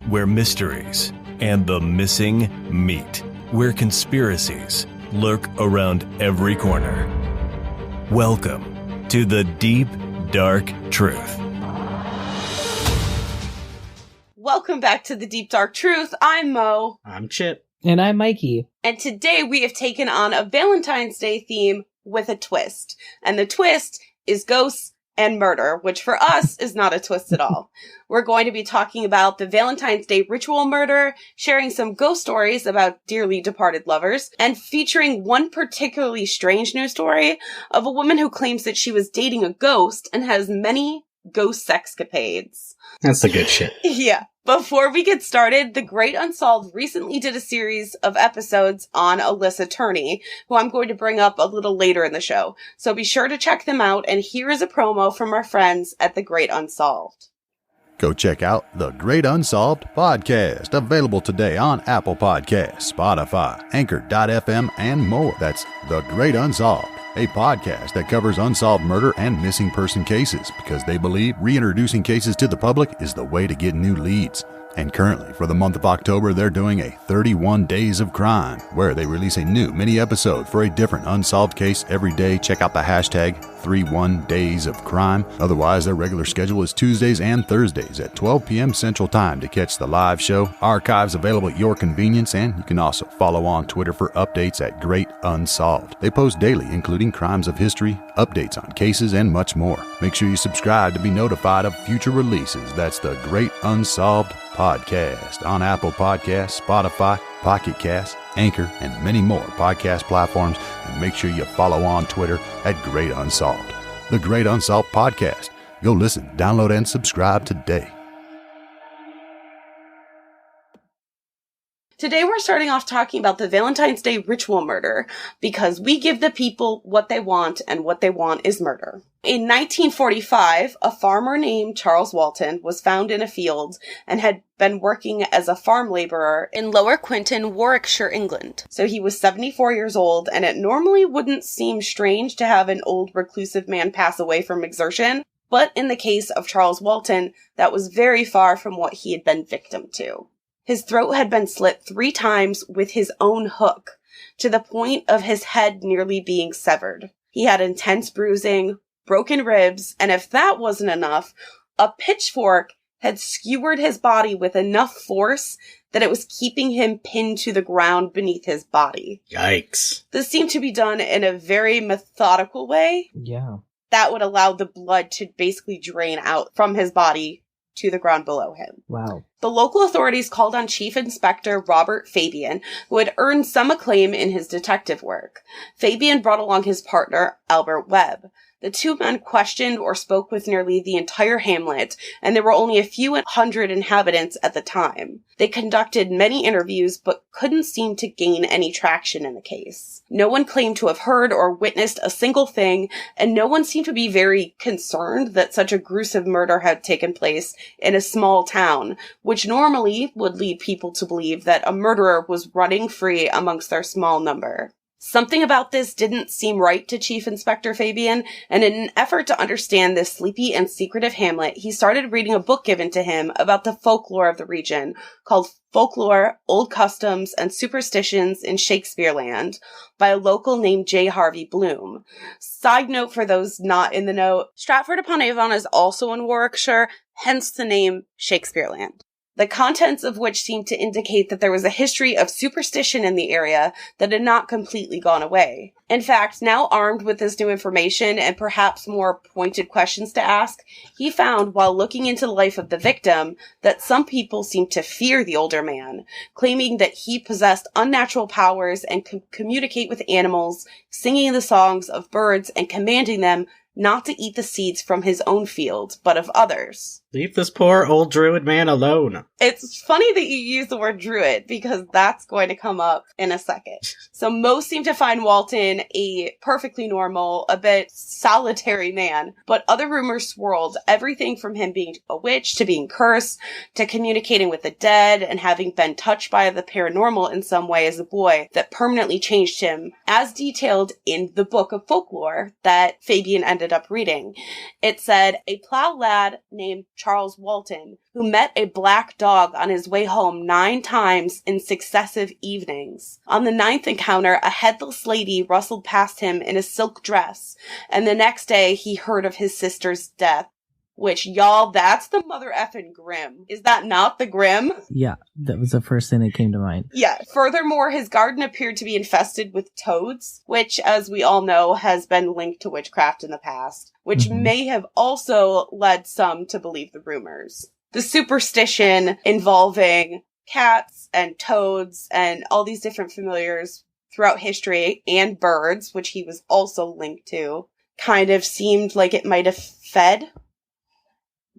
where mysteries and the missing meet, where conspiracies lurk around every corner. Welcome to the Deep, Dark Truth. Welcome back to the Deep, Dark Truth. I'm Mo. I'm Chip. And I'm Mikey. And today we have taken on a Valentine's Day theme with a twist. And the twist is ghosts and murder, which for us is not a twist at all. We're going to be talking about the Valentine's Day Ritual Murder, sharing some ghost stories about dearly departed lovers, and featuring one particularly strange news story of a woman who claims that she was dating a ghost and has many ghost sexcapades. That's the good shit. Yeah. Before we get started, The Great Unsolved recently did a series of episodes on Alyssa Turney, who I'm going to bring up a little later in the show. So be sure to check them out, and here is a promo from our friends at The Great Unsolved. Go check out The Great Unsolved podcast, available today on Apple Podcasts, Spotify, Anchor.fm, and more. That's The Great Unsolved, a podcast that covers unsolved murder and missing person cases because they believe reintroducing cases to the public is the way to get new leads. And currently, for the month of October, they're doing a 31 Days of Crime, where they release a new mini-episode for a different unsolved case every day. Check out the hashtag 31 Days of Crime. Otherwise, their regular schedule is Tuesdays and Thursdays at 12 p.m. Central Time to catch the live show. Archives available at your convenience, and you can also follow on Twitter for updates at Great Unsolved. They post daily, including crimes of history, updates on cases, and much more. Make sure you subscribe to be notified of future releases. That's the Great Unsolved podcast on Apple Podcasts, Spotify, Pocket Casts, Anchor, and many more podcast platforms. And make sure you follow on Twitter at Great Unsolved. The Great Unsolved podcast. Go listen, download, and subscribe today. Today we're starting off talking about the Valentine's Day Ritual Murder because we give the people what they want, and what they want is murder. In 1945, a farmer named Charles Walton was found in a field and had been working as a farm laborer in Lower Quinton, Warwickshire, England. So he was 74 years old, and it normally wouldn't seem strange to have an old reclusive man pass away from exertion, but in the case of Charles Walton, that was very far from what he had been victim to. His throat had been slit 3 times with his own hook, to the point of his head nearly being severed. He had intense bruising, broken ribs, and if that wasn't enough, a pitchfork had skewered his body with enough force that it was keeping him pinned to the ground beneath his body. Yikes. This seemed to be done in a very methodical way. Yeah. That would allow the blood to basically drain out from his body to the ground below him. Wow. The local authorities called on Chief Inspector Robert Fabian, who had earned some acclaim in his detective work. Fabian brought along his partner, Albert Webb. The two men questioned or spoke with nearly the entire hamlet, and there were only a few hundred inhabitants at the time. They conducted many interviews, but couldn't seem to gain any traction in the case. No one claimed to have heard or witnessed a single thing, and no one seemed to be very concerned that such a gruesome murder had taken place in a small town, which normally would lead people to believe that a murderer was running free amongst their small number. Something about this didn't seem right to Chief Inspector Fabian, and in an effort to understand this sleepy and secretive hamlet, he started reading a book given to him about the folklore of the region, called Folklore, Old Customs, and Superstitions in Shakespeareland, by a local named J. Harvey Bloom. Side note for those not in the know, Stratford-upon-Avon is also in Warwickshire, hence the name Shakespeareland. The contents of which seemed to indicate that there was a history of superstition in the area that had not completely gone away. In fact, now armed with this new information and perhaps more pointed questions to ask, he found, while looking into the life of the victim, that some people seemed to fear the older man, claiming that he possessed unnatural powers and could communicate with animals, singing the songs of birds and commanding them not to eat the seeds from his own field, but of others. Leave this poor old druid man alone. It's funny that you use the word druid, because that's going to come up in a second. So most seem to find Walton a perfectly normal, a bit solitary man, but other rumors swirled, everything from him being a witch to being cursed, to communicating with the dead and having been touched by the paranormal in some way as a boy that permanently changed him, as detailed in the Book of Folklore that Fabian ended up reading. It said, a plow lad named Charles Walton, who met a black dog on his way home 9 times in successive evenings. On the 9th encounter, a headless lady rustled past him in a silk dress, and the next day he heard of his sister's death. Which, y'all, that's the mother effing Grimm. Is that not the Grimm? Yeah, that was the first thing that came to mind. Yeah. Furthermore, his garden appeared to be infested with toads, which, as we all know, has been linked to witchcraft in the past, which may have also led some to believe the rumors. The superstition involving cats and toads and all these different familiars throughout history, and birds, which he was also linked to, kind of seemed like it might have fed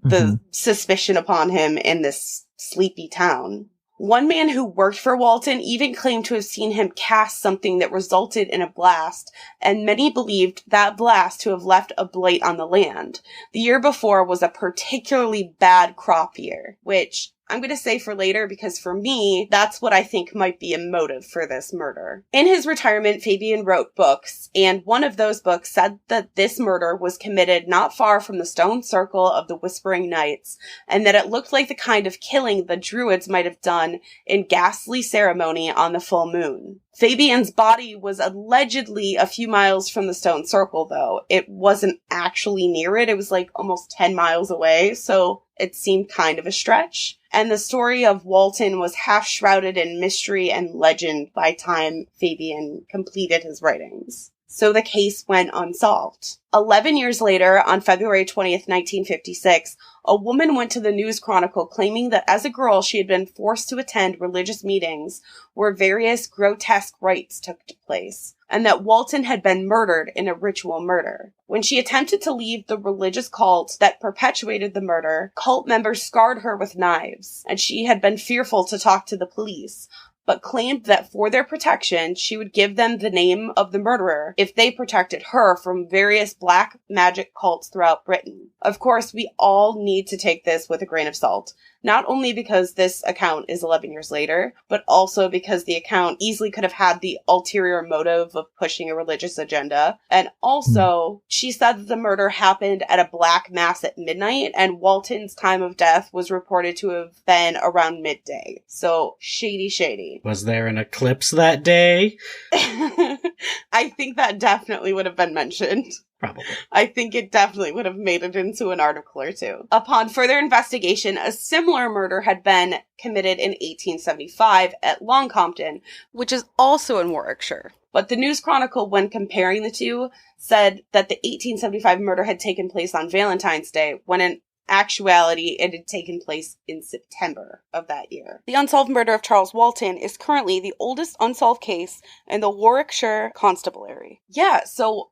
the suspicion upon him in this sleepy town. One man who worked for Walton even claimed to have seen him cast something that resulted in a blast, and many believed that blast to have left a blight on the land. The year before was a particularly bad crop year, which I'm going to say for later because for me, that's what I think might be a motive for this murder. In his retirement, Fabian wrote books, and one of those books said that this murder was committed not far from the stone circle of the Whispering Knights, and that it looked like the kind of killing the Druids might have done in ghastly ceremony on the full moon. Fabian's body was allegedly a few miles from the stone circle, though. It wasn't actually near it. It was like almost 10 miles away, so it seemed kind of a stretch. And the story of Walton was half shrouded in mystery and legend by time Fabian completed his writings. So the case went unsolved. 11 years later, on February 20th, 1956, a woman went to the News Chronicle claiming that as a girl she had been forced to attend religious meetings where various grotesque rites took place, and that Walton had been murdered in a ritual murder. When she attempted to leave the religious cult that perpetuated the murder, cult members scarred her with knives, and she had been fearful to talk to the police, but claimed that for their protection, she would give them the name of the murderer if they protected her from various black magic cults throughout Britain. Of course, we all need to take this with a grain of salt. Not only because this account is 11 years later, but also because the account easily could have had the ulterior motive of pushing a religious agenda. And also, she said that the murder happened at a black mass at midnight, and Walton's time of death was reported to have been around midday. So, shady. Was there an eclipse that day? I think that definitely would have been mentioned. Probably. I think it definitely would have made it into an article or two. Upon further investigation, a similar murder had been committed in 1875 at Longcompton, which is also in Warwickshire. But the News Chronicle, when comparing the two, said that the 1875 murder had taken place on Valentine's Day, when in actuality, it had taken place in September of that year. The unsolved murder of Charles Walton is currently the oldest unsolved case in the Warwickshire Constabulary. Yeah, so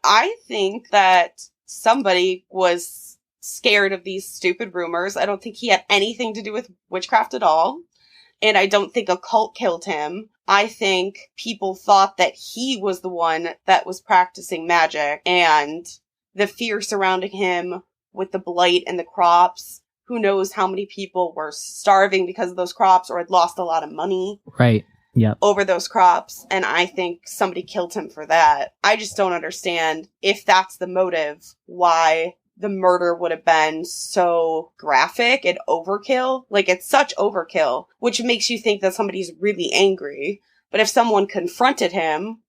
I think that somebody was scared of these stupid rumors. I don't think he had anything to do with witchcraft at all. And I don't think a cult killed him. I think people thought that he was the one that was practicing magic, and the fear surrounding him with the blight and the crops. Who knows how many people were starving because of those crops or had lost a lot of money. Right. Yep. Over those crops, and I think somebody killed him for that. I just don't understand, if that's the motive, why the murder would have been so graphic and overkill. Like, it's such overkill, which makes you think that somebody's really angry. But if someone confronted him,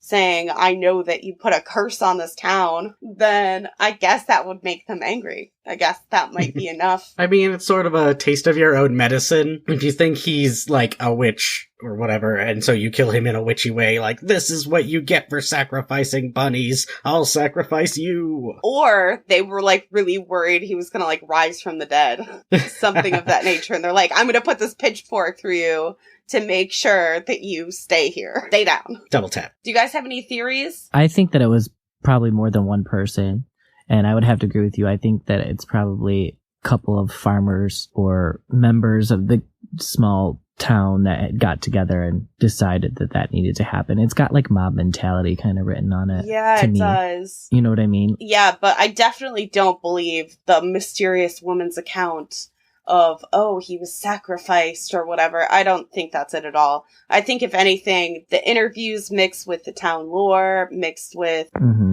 saying, I know that you put a curse on this town, then I guess that would make them angry. I guess that might be enough. I mean, it's sort of a taste of your own medicine. If you think he's, like, a witch or whatever, and so you kill him in a witchy way, like, this is what you get for sacrificing bunnies. I'll sacrifice you. Or they were, like, really worried he was gonna, like, rise from the dead. Something of that nature. And they're like, I'm gonna put this pitchfork through you to make sure that you stay here. Stay down. Double tap. Do you guys have any theories? I think that it was probably more than one person, and I would have to agree with you. I think that it's probably a couple of farmers or members of the small town that got together and decided that that needed to happen. It's got like mob mentality kind of written on it. Yeah, it does. You know what I mean? Yeah, but I definitely don't believe the mysterious woman's account of, oh, he was sacrificed or whatever. I don't think that's it at all. I think, if anything, the interviews mixed with the town lore, mixed with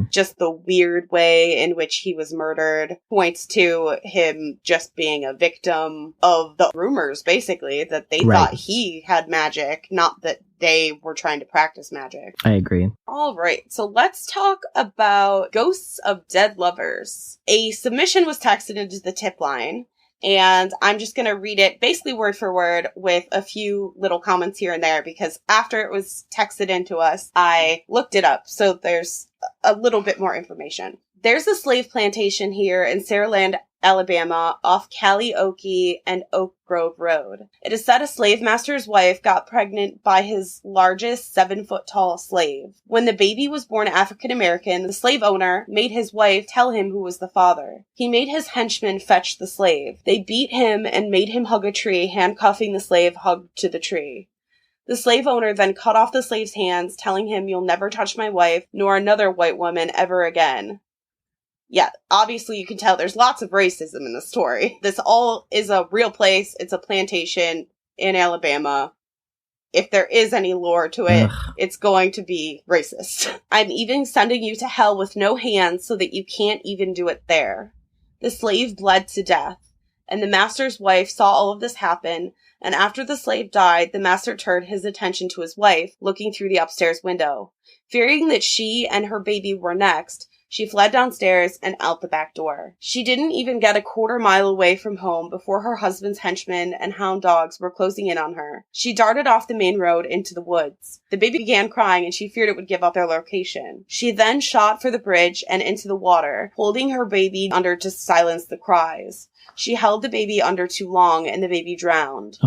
Just the weird way in which he was murdered points to him just being a victim of the rumors, basically, that they thought he had magic, not that they were trying to practice magic. I agree. All right, so let's talk about ghosts of dead lovers. A submission was texted into the tip line, and I'm just going to read it basically word for word with a few little comments here and there, because after it was texted into us, I looked it up, so there's a little bit more information. There's a slave plantation here in Saraland, Alabama, off Calliope and Oak Grove Road. It is said a slave master's wife got pregnant by his largest 7-foot-tall slave. When the baby was born African American, the slave owner made his wife tell him who was the father. He made his henchmen fetch the slave. They beat him and made him hug a tree, handcuffing the slave hugged to the tree. The slave owner then cut off the slave's hands, telling him, "You'll never touch my wife, nor another white woman ever again." Yeah, obviously you can tell there's lots of racism in the story. This all is a real place. It's a plantation in Alabama. If there is any lore to it, it's going to be racist. I'm even sending you to hell with no hands so that you can't even do it there. The slave bled to death, and the master's wife saw all of this happen, and after the slave died, the master turned his attention to his wife, looking through the upstairs window. Fearing that she and her baby were next, she fled downstairs and out the back door. She didn't even get a quarter-mile away from home before her husband's henchmen and hound dogs were closing in on her. She darted off the main road into the woods. The baby began crying and she feared it would give up their location. She then shot for the bridge and into the water, holding her baby under to silence the cries. She held the baby under too long and the baby drowned.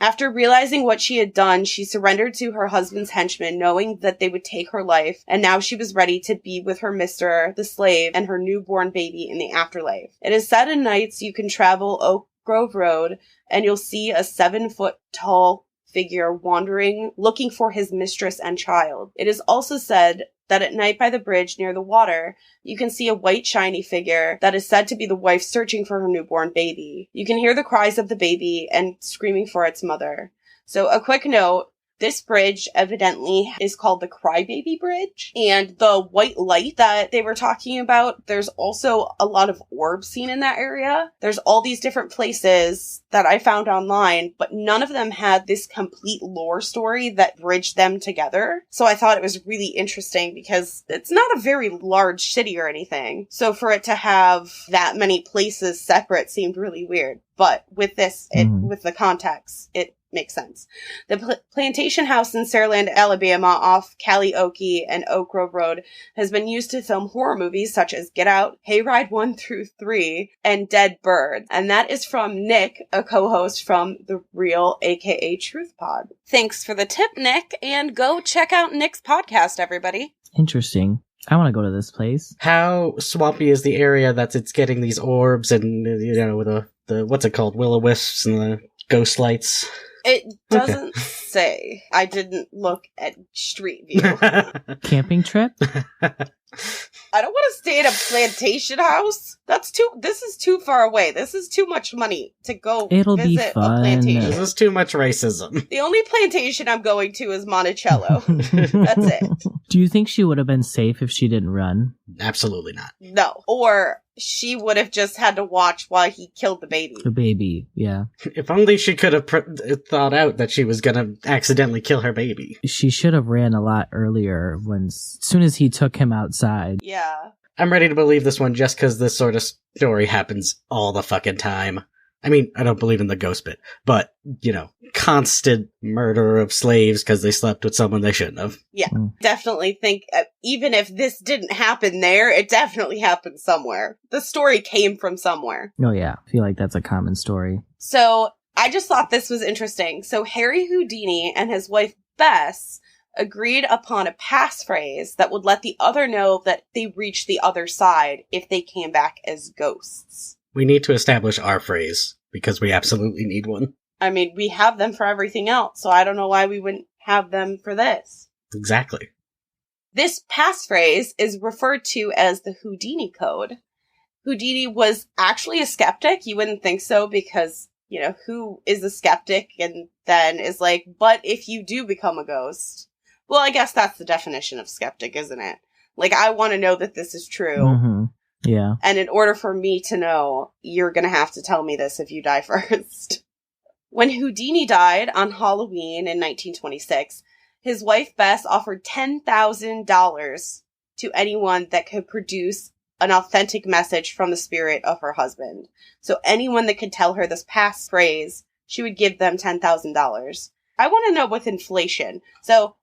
After realizing what she had done, she surrendered to her husband's henchmen, knowing that they would take her life, and now she was ready to be with her mister, the slave, and her newborn baby in the afterlife. It is said in nights you can travel Oak Grove Road, and you'll see a 7-foot-tall figure wandering, looking for his mistress and child. It is also said that at night by the bridge near the water, you can see a white shiny figure that is said to be the wife searching for her newborn baby. You can hear the cries of the baby and screaming for its mother. So a quick note, this bridge evidently is called the Crybaby Bridge, and the white light that they were talking about, there's also a lot of orbs seen in that area. There's all these different places that I found online, but none of them had this complete lore story that bridged them together. So I thought it was really interesting because it's not a very large city or anything. So for it to have that many places separate seemed really weird. But with this, with the context, it makes sense. The plantation house in Saraland, Alabama, off Calliope and Oak Grove Road, has been used to film horror movies such as Get Out, Hayride 1 through 3, and Dead Bird. And that is from Nick, a co-host from The Real, aka Truth Pod. Thanks for the tip, Nick, and go check out Nick's podcast, everybody. Interesting. I want to go to this place. How swampy is the area that it's getting these orbs and, the what's it called? Will-o-wisps and the ghost lights? It doesn't say. I didn't look at Street View. Camping trip? I don't want to stay in a plantation house. This is too far away. This is too much money to go visit a plantation. This is too much racism. The only plantation I'm going to is Monticello. That's it. Do you think she would have been safe if she didn't run? Absolutely not. No. Or she would have just had to watch while he killed the baby. The baby, yeah. If only she could have thought out that she was gonna accidentally kill her baby. She should have ran a lot earlier as soon as he took him outside. Yeah. I'm ready to believe this one just because this sort of story happens all the fucking time. I mean, I don't believe in the ghost bit, but, constant murder of slaves because they slept with someone they shouldn't have. Yeah, definitely think, even if this didn't happen there, it definitely happened somewhere. The story came from somewhere. Oh yeah, I feel like that's a common story. So, I just thought this was interesting. So, Harry Houdini and his wife Bess agreed upon a passphrase that would let the other know that they reached the other side if they came back as ghosts. We need to establish our phrase, because we absolutely need one. I mean, we have them for everything else, so I don't know why we wouldn't have them for this. Exactly. This passphrase is referred to as the Houdini Code. Houdini was actually a skeptic. You wouldn't think so because, who is a skeptic and then is like, but if you do become a ghost. Well, I guess that's the definition of skeptic, isn't it? Like, I want to know that this is true. Mm-hmm. Yeah. And in order for me to know, you're going to have to tell me this if you die first. When Houdini died on Halloween in 1926, his wife Bess offered $10,000 to anyone that could produce an authentic message from the spirit of her husband. So anyone that could tell her this passphrase, she would give them $10,000. I want to know with inflation. So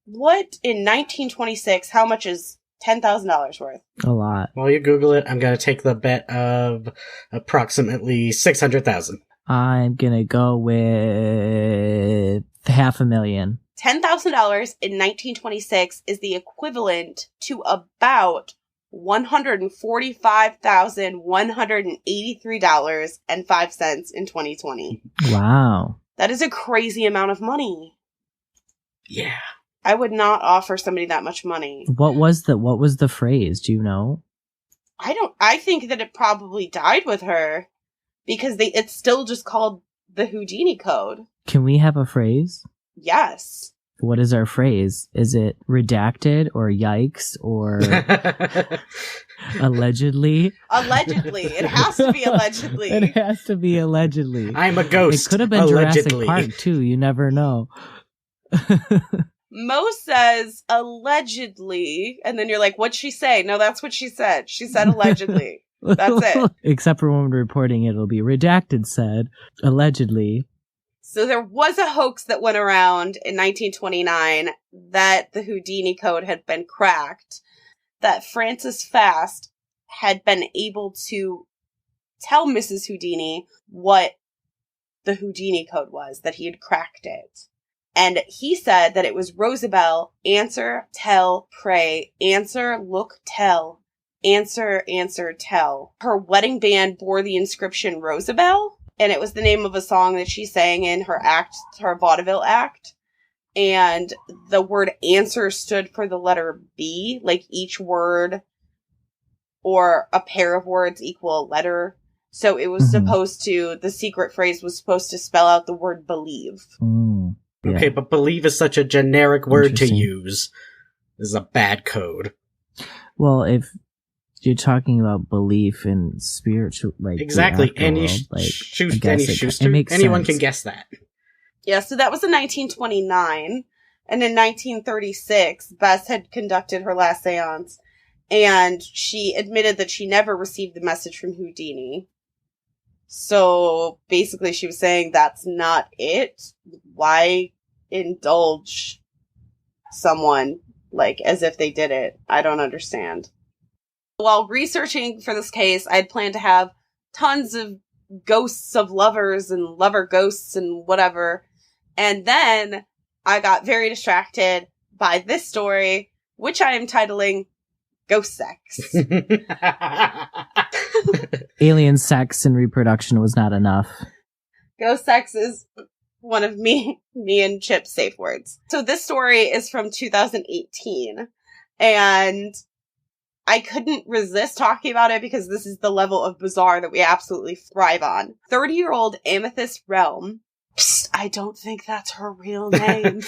what in 1926, how much is $10,000 worth? A lot. While you Google it, I'm going to take the bet of approximately 600,000. I'm gonna go with $500,000. $10,000 in 1926 is the equivalent to about $145,183.05 in 2020. Wow. That is a crazy amount of money. Yeah. I would not offer somebody that much money. What was the phrase? Do you know? I think that it probably died with her because it's still just called the Houdini Code. Can we have a phrase? Yes. What is our phrase? Is it redacted or yikes or allegedly? Allegedly. It has to be allegedly. It has to be allegedly. I'm a ghost. It could have been allegedly. Jurassic Park too. You never know. Mo says allegedly, and then you're like, what'd she say? No, that's what she said. She said allegedly. That's it. Except for when we're reporting it'll be redacted said, allegedly. So there was a hoax that went around in 1929 that the Houdini Code had been cracked, that Francis Fast had been able to tell Mrs. Houdini what the Houdini Code was, that he had cracked it. And he said that it was Rosabelle, answer, tell, pray, answer, look, tell, answer, answer, tell. Her wedding band bore the inscription Rosabelle, and it was the name of a song that she sang in her vaudeville act. And the word answer stood for the letter B, like each word or a pair of words equal a letter. So it was supposed to, the secret phrase was supposed to spell out the word believe. Mm. Yeah. Okay, but believe is such a generic word to use. This is a bad code. Well, if you're talking about belief in spiritual, like exactly, anyone can guess that. Yeah, so that was in 1929, and in 1936, Bess had conducted her last séance, and she admitted that she never received the message from Houdini. So basically, she was saying that's not it. Why indulge someone like as if they did it? I don't understand. While researching for this case, I had planned to have tons of ghosts of lovers and lover ghosts and whatever. And then I got very distracted by this story, which I am titling Ghost Sex. Alien sex and reproduction was not enough. Ghost sex is one of me and Chip's safe words. So this story is from 2018, and I couldn't resist talking about it because this is the level of bizarre that we absolutely thrive on. 30-year-old Amethyst Realm. Psst, I don't think that's her real name.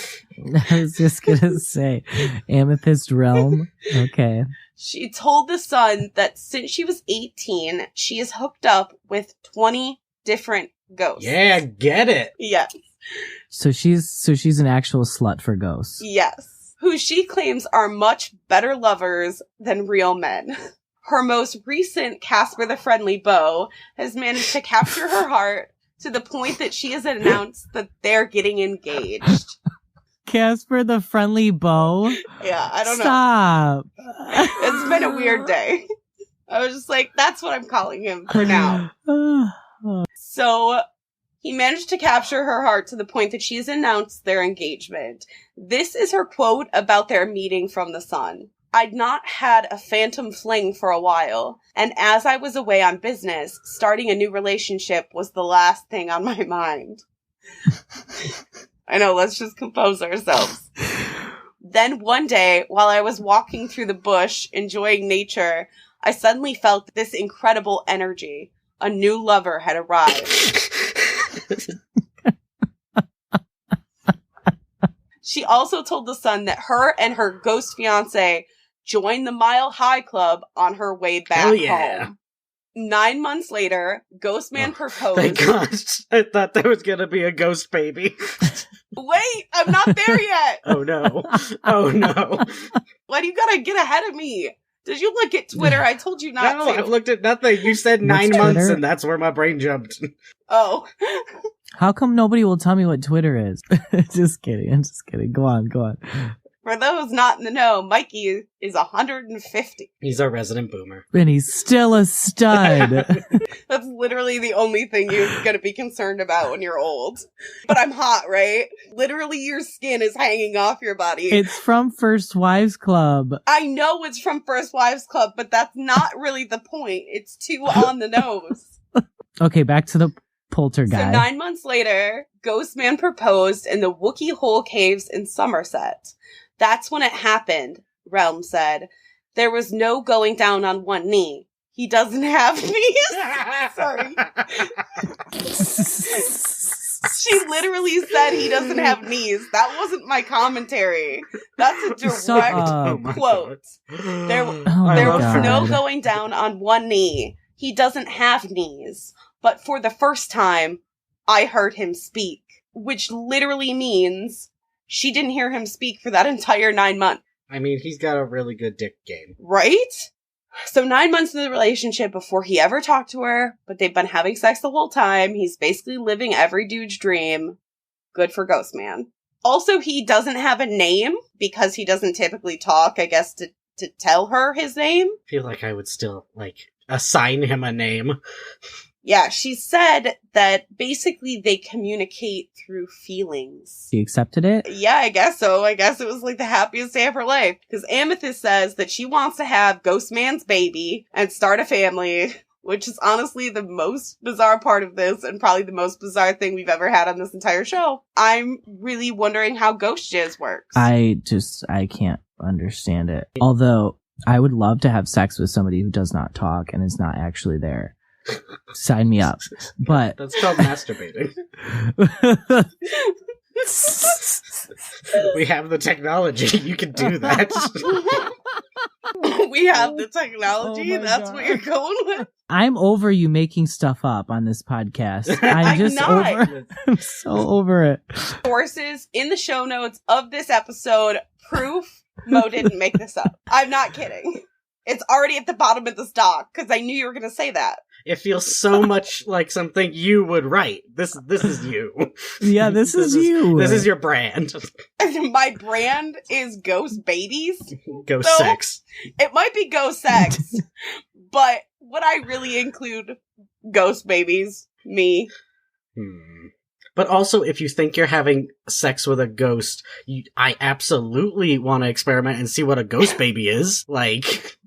I was just gonna say, Amethyst Realm. Okay. She told the Sun that since she was 18, she is hooked up with 20 different ghosts. Yeah, get it. Yes. So she's an actual slut for ghosts. Yes. Who she claims are much better lovers than real men. Her most recent Casper the Friendly Beau has managed to capture her heart to the point that she has announced that they're getting engaged. Casper the Friendly Beau? Yeah, I don't know. Stop. It's been a weird day. I was just like, that's what I'm calling him for now. So he managed to capture her heart to the point that she has announced their engagement. This is her quote about their meeting from the Sun. I'd not had a phantom fling for a while, and as I was away on business, starting a new relationship was the last thing on my mind. I know, let's just compose ourselves. Then one day, while I was walking through the bush, enjoying nature, I suddenly felt this incredible energy. A new lover had arrived. She also told the Sun that her and her ghost fiancé joined the Mile High Club on her way back home. 9 months later, Ghostman proposed. Thank God. I thought there was gonna be a ghost baby. Wait, I'm not there yet. Oh no. Oh no. Why do you gotta get ahead of me? Did you look at Twitter? I told you not to. No, I've looked at nothing. You said 9 months Twitter? and that's where my brain jumped. Oh. How come nobody will tell me what Twitter is? Just kidding. I'm just kidding. Go on. For those not in the know, Mikey is 150. He's our resident boomer. And he's still a stud. That's literally the only thing you're gonna be concerned about when you're old. But I'm hot, right? Literally your skin is hanging off your body. It's from First Wives Club. I know it's from First Wives Club, but that's not really the point. It's too on the nose. Okay, back to the poltergeist. So 9 months later, Ghostman proposed in the Wookiee Hole Caves in Somerset. That's when it happened, Realm said. There was no going down on one knee. He doesn't have knees. Sorry. She literally said he doesn't have knees. That wasn't my commentary. That's a direct quote. There was no going down on one knee. He doesn't have knees. But for the first time, I heard him speak. Which literally means she didn't hear him speak for that entire 9 months. I mean, he's got a really good dick game. Right? So 9 months of the relationship before he ever talked to her, but they've been having sex the whole time. He's basically living every dude's dream. Good for Ghostman. Also, he doesn't have a name because he doesn't typically talk, I guess, to tell her his name. I feel like I would still, assign him a name. Yeah, she said that basically they communicate through feelings. She accepted it? Yeah, I guess so. I guess it was the happiest day of her life. Because Amethyst says that she wants to have Ghostman's baby and start a family, which is honestly the most bizarre part of this and probably the most bizarre thing we've ever had on this entire show. I'm really wondering how ghost jizz works. I can't understand it. Although, I would love to have sex with somebody who does not talk and is not actually there. Sign me up. But that's called masturbating. We have the technology. You can do that. We have the technology. That's God. what you're going with. I'm over you making stuff up on this podcast. I'm just over. I'm so over it. Sources in the show notes of this episode. Proof Mo didn't make this up. I'm not kidding. It's already at the bottom of this doc because I knew you were going to say that. It feels so much like something you would write. This is you. Yeah, this is you. This is your brand. My brand is Ghost Babies. Ghost sex. It might be Ghost Sex, but would I really include Ghost Babies? Me. But also, if you think you're having sex with a ghost, I absolutely want to experiment and see what a ghost baby is.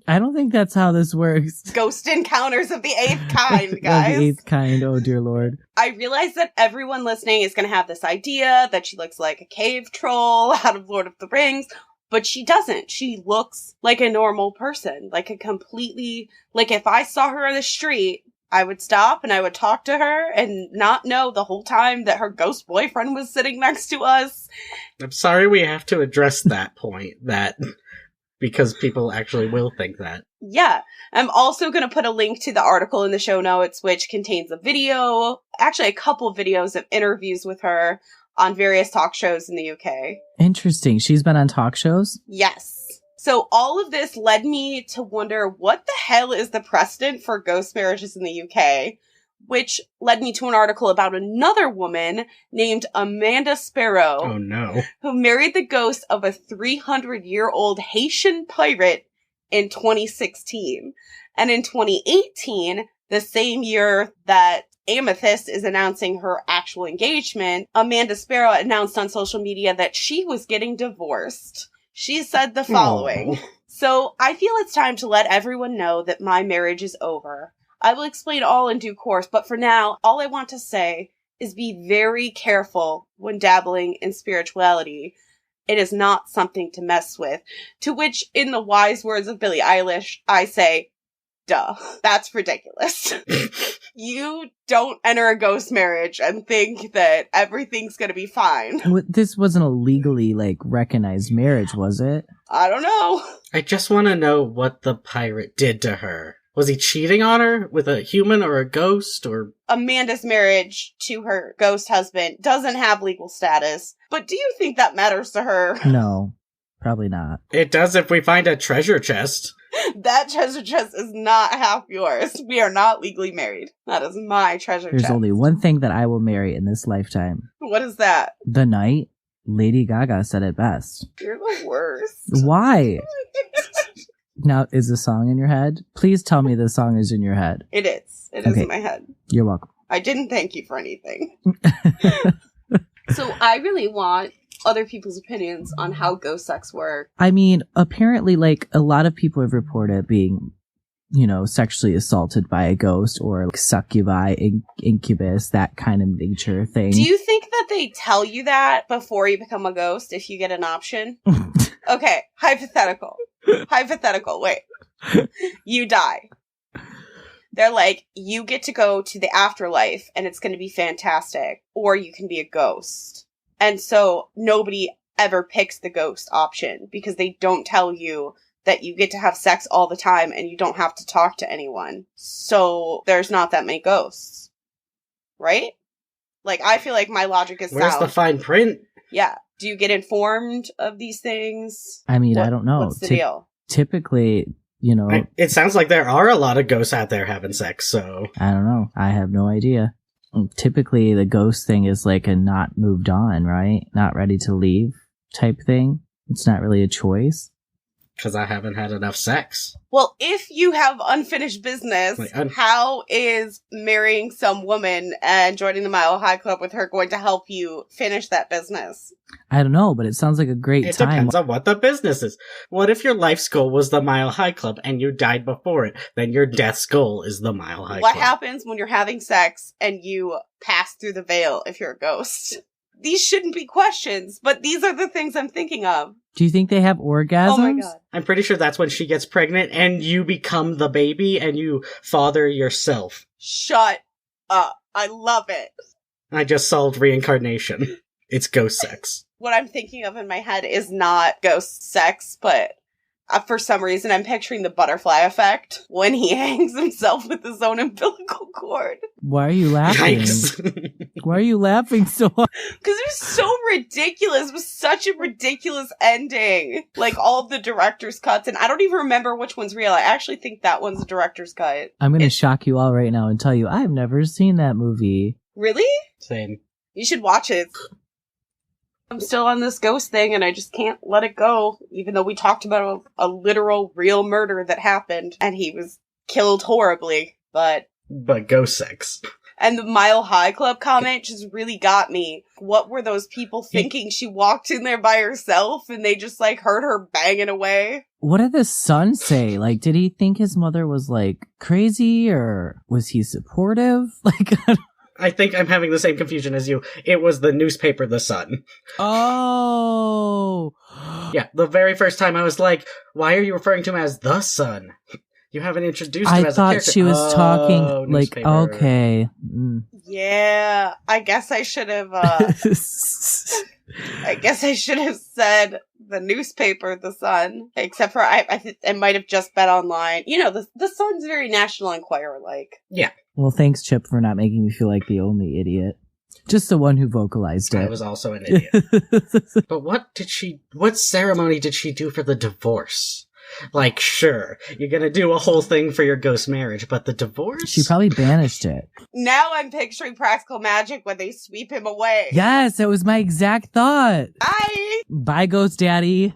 I don't think that's how this works. Ghost encounters of the 8th kind, guys. The 8th kind, oh dear lord. I realize that everyone listening is going to have this idea that she looks like a cave troll out of Lord of the Rings, but she doesn't. She looks like a normal person, like if I saw her on the street, I would stop and I would talk to her and not know the whole time that her ghost boyfriend was sitting next to us. I'm sorry we have to address that point, because people actually will think that. Yeah. I'm also going to put a link to the article in the show notes, which contains a video, actually a couple of videos of interviews with her on various talk shows in the UK. Interesting. She's been on talk shows? Yes. So all of this led me to wonder what the hell is the precedent for ghost marriages in the UK, which led me to an article about another woman named Amanda Sparrow. Oh no. Who married the ghost of a 300-year-old Haitian pirate in 2016. And in 2018, the same year that Amethyst is announcing her actual engagement, Amanda Sparrow announced on social media that she was getting divorced. She said the following. So I feel it's time to let everyone know that my marriage is over. I will explain all in due course, but for now, all I want to say is be very careful when dabbling in spirituality. It is not something to mess with. To which, in the wise words of Billie Eilish, I say, duh. That's ridiculous. You don't enter a ghost marriage and think that everything's gonna be fine. This wasn't a legally, recognized marriage, was it? I don't know. I just want to know what the pirate did to her. Was he cheating on her with a human or a ghost or... Amanda's marriage to her ghost husband doesn't have legal status, but do you think that matters to her? No, probably not. It does if we find a treasure chest. That treasure chest is not half yours. We are not legally married. That is my treasure chest. There's only one thing that I will marry in this lifetime. What is that? The night. Lady Gaga said it best. You're the worst. Why? Now, is the song in your head? Please tell me the song is in your head. It is. It is Okay. in my head. You're welcome. I didn't thank you for anything. So I really want other people's opinions on how ghost sex works. I mean, apparently, like, a lot of people have reported being, sexually assaulted by a ghost or like, succubi, incubus, that kind of nature thing. Do you think that they tell you that before you become a ghost if you get an option? Okay, hypothetical. Hypothetical, wait. You die. They're like, you get to go to the afterlife and it's going to be fantastic. Or you can be a ghost. And so nobody ever picks the ghost option because they don't tell you that you get to have sex all the time and you don't have to talk to anyone. So there's not that many ghosts. Right? Like, I feel like my logic is Where's sound. the fine print? Yeah. Do you get informed of these things? I mean, I don't know. What's the deal? Typically, It sounds like there are a lot of ghosts out there having sex, so... I don't know. I have no idea. Typically, the ghost thing is like a not moved on, right? Not ready to leave type thing. It's not really a choice. Because I haven't had enough sex. Well, if you have unfinished business, how is marrying some woman and joining the Mile High Club with her going to help you finish that business? I don't know, but it sounds like a great It time. depends on what the business is. What if your life's goal was the Mile High Club and you died before it? Then your death's goal is the Mile High What Club. happens when you're having sex and you pass through the veil if you're a ghost? These shouldn't be questions, but these are the things I'm thinking of. Do you think they have orgasms? Oh my god. I'm pretty sure that's when she gets pregnant and you become the baby and you father yourself. Shut up. I love it. I just solved reincarnation. It's ghost sex. What I'm thinking of in my head is not ghost sex, but for some reason I'm picturing the butterfly effect when he hangs himself with his own umbilical cord. Why are you laughing? Yikes. Why are you laughing so hard? Because it was so ridiculous. It was such a ridiculous ending. Like all of the director's cuts, and I don't even remember which one's real. I actually think that one's the director's cut. I'm going to shock you all right now and tell you I've never seen that movie. Really? Same. You should watch it. I'm still on this ghost thing and I just can't let it go, even though we talked about a literal real murder that happened and he was killed horribly, but ghost sex. And the Mile High Club comment just really got me. What were those people thinking? She walked in there by herself and they just like heard her banging away. What did the son say? Like, did he think his mother was like crazy or was he supportive? Like, I think I'm having the same confusion as you. It was the newspaper The Sun. Oh! Yeah, the very first time I was like, why are you referring to him as The Sun? You haven't introduced him as a character. I thought she was talking like, newspaper. okay. Yeah, I guess I should have, said the newspaper, The Sun. Except for, I think it might have just been online. You know, the Sun's very National Enquirer-like. Yeah. Well, thanks, Chip, for not making me feel like the only idiot. Just the one who vocalized it. I was also an idiot. But what ceremony did she do for the divorce? Like, sure, you're gonna do a whole thing for your ghost marriage, but the divorce? She probably banished it. Now I'm picturing Practical Magic when they sweep him away. Yes, that was my exact thought. Bye! Bye, Ghost Daddy.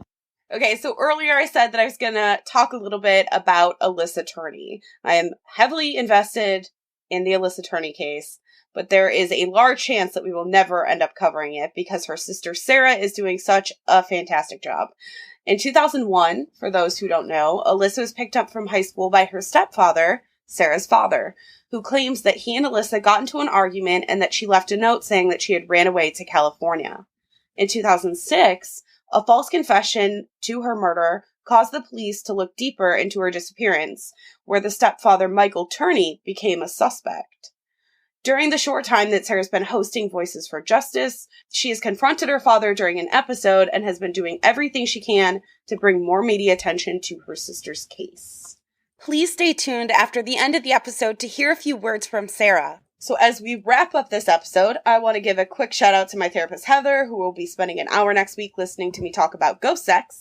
Okay, so earlier I said that I was gonna talk a little bit about Alyssa Turney. I am heavily invested in the Alyssa Turney case, but there is a large chance that we will never end up covering it because her sister Sarah is doing such a fantastic job. In 2001, for those who don't know, Alyssa was picked up from high school by her stepfather, Sarah's father, who claims that he and Alyssa got into an argument and that she left a note saying that she had ran away to California. In 2006, a false confession to her murder caused the police to look deeper into her disappearance, where the stepfather, Michael Turney, became a suspect. During the short time that Sarah's been hosting Voices for Justice, she has confronted her father during an episode and has been doing everything she can to bring more media attention to her sister's case. Please stay tuned after the end of the episode to hear a few words from Sarah. So as we wrap up this episode, I want to give a quick shout out to my therapist, Heather, who will be spending an hour next week listening to me talk about ghost sex.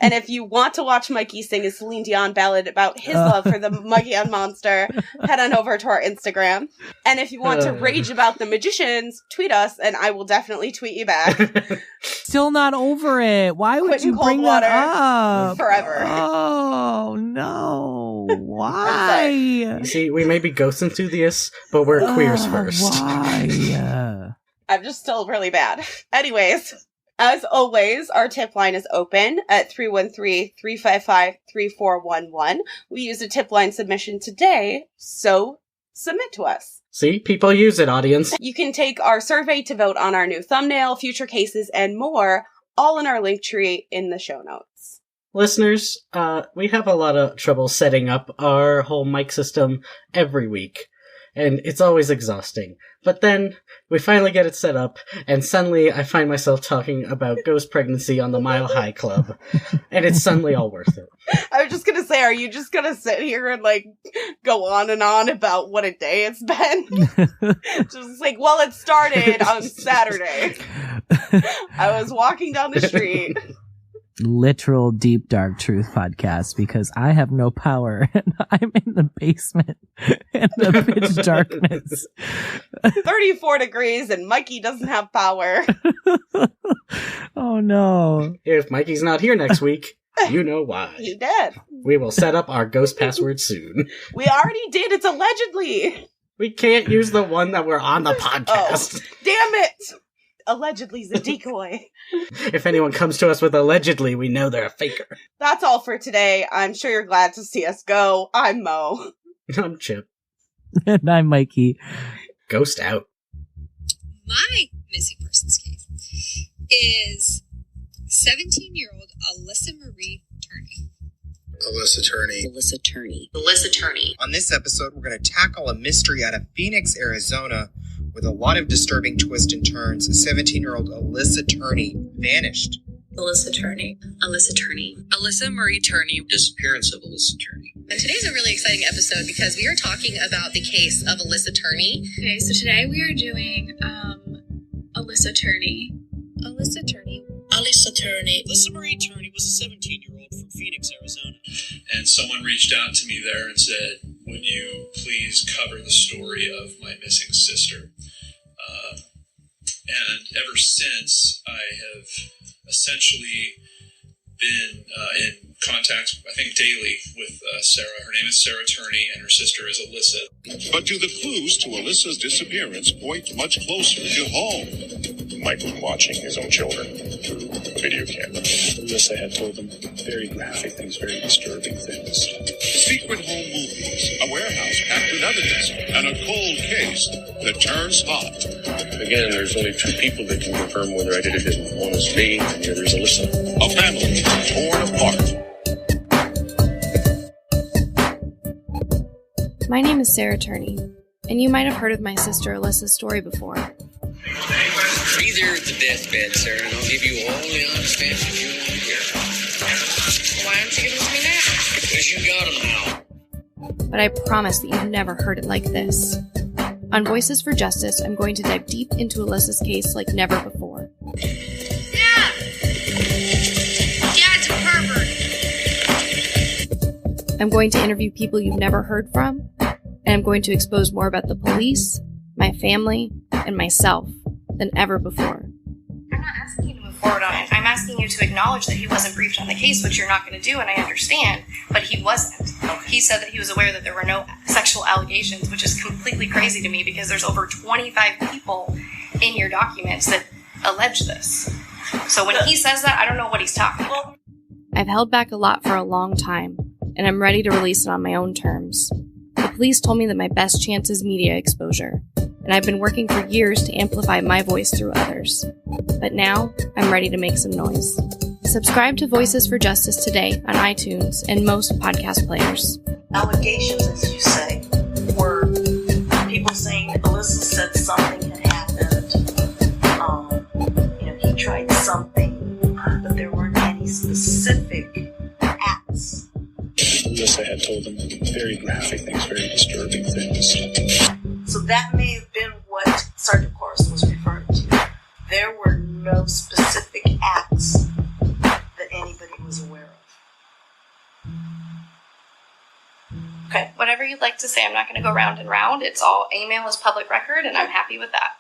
And if you want to watch Mikey sing a Celine Dion ballad about his love for the Muggy monster, head on over to our Instagram. And if you want to rage about the magicians, tweet us, and I will definitely tweet you back. Still not over it. Why would you bring that up? Forever. Oh, no. Why? You see, we may be ghost enthusiasts, but we're queers first. Why? I'm just still really bad. Anyways, as always, our tip line is open at 313-355-3411. We used a tip line submission today, so submit to us. See? People use it, audience. You can take our survey to vote on our new thumbnail, future cases, and more, all in our link tree in the show notes. Listeners, we have a lot of trouble setting up our whole mic system every week, and it's always exhausting. But then, we finally get it set up, and suddenly I find myself talking about ghost pregnancy on the Mile High Club, and it's suddenly all worth it. I was just gonna say, are you just gonna sit here and, like, go on and on about what a day it's been? Just like, well, it started on Saturday. I was walking down the street. Literal deep dark truth podcast, because I have no power and I'm in the basement in the pitch darkness. 34 degrees and Mikey doesn't have power. Oh no. If Mikey's not here next week, you know why. He did. We will set up our ghost password soon. We already did. It's allegedly. We can't use the one that we're on the podcast. Oh, damn it. Allegedly's a decoy. If anyone comes to us with allegedly, we know they're a faker. That's all for today. I'm sure you're glad to see us go. I'm Mo. I'm Chip. And I'm Mikey. Ghost out. My missing persons case is 17-year-old Alyssa Marie Turney. Alyssa Turney. On this episode, we're going to tackle a mystery out of Phoenix, Arizona, with a lot of disturbing twists and turns. 17-year-old Alyssa Turney vanished. Alyssa Marie Turney. Disappearance of Alyssa Turney. And today's a really exciting episode because we are talking about the case of Alyssa Turney. Okay, so today we are doing Alyssa Turney. Alyssa Marie Turney was a 17-year-old from Phoenix, Arizona. And someone reached out to me there and said, would you please cover the story of my missing sister? And ever since, I have essentially been in contact, I think, daily with Sarah. Her name is Sarah Turney, and her sister is Alyssa. But do the clues to Alyssa's disappearance point much closer to home? Mike was watching his own children through a video camera. Alyssa had told them very graphic things, very disturbing things. Secret home movies, a warehouse packed with evidence, and a cold case that turns hot. Again, there's only two people that can confirm whether I did it. One is me, and the other is Alyssa. A family torn apart. My name is Sarah Turney, and you might have heard of my sister Alyssa's story before. Be there at the deathbed, Sarah, and I'll give you all the honest answers you want to hear. Why aren't you giving them to me now? Because you got them now. But I promise that you've never heard it like this. On Voices for Justice, I'm going to dive deep into Alyssa's case like never before. Dad! Dad's a pervert! I'm going to interview people you've never heard from, and I'm going to expose more about the police, my family, and myself than ever before. I'm not asking you to move forward on it. I'm asking you to acknowledge that he wasn't briefed on the case, which you're not going to do, and I understand, but he wasn't. He said that he was aware that there were no sexual allegations, which is completely crazy to me because there's over 25 people in your documents that allege this. So when he says that, I don't know what he's talking about. I've held back a lot for a long time, and I'm ready to release it on my own terms. The police told me that my best chance is media exposure, and I've been working for years to amplify my voice through others. But now, I'm ready to make some noise. Subscribe to Voices for Justice today on iTunes and most podcast players. Allegations, as you say, were something had happened. He tried something, but there weren't any specific acts. Alyssa had told him very graphic things, very disturbing things. So that may have been what Sergeant Corson was referring to. There were no specific acts that anybody was aware of. Okay, whatever you'd like to say, I'm not going to go round and round. It's all email is public record, and I'm happy with that.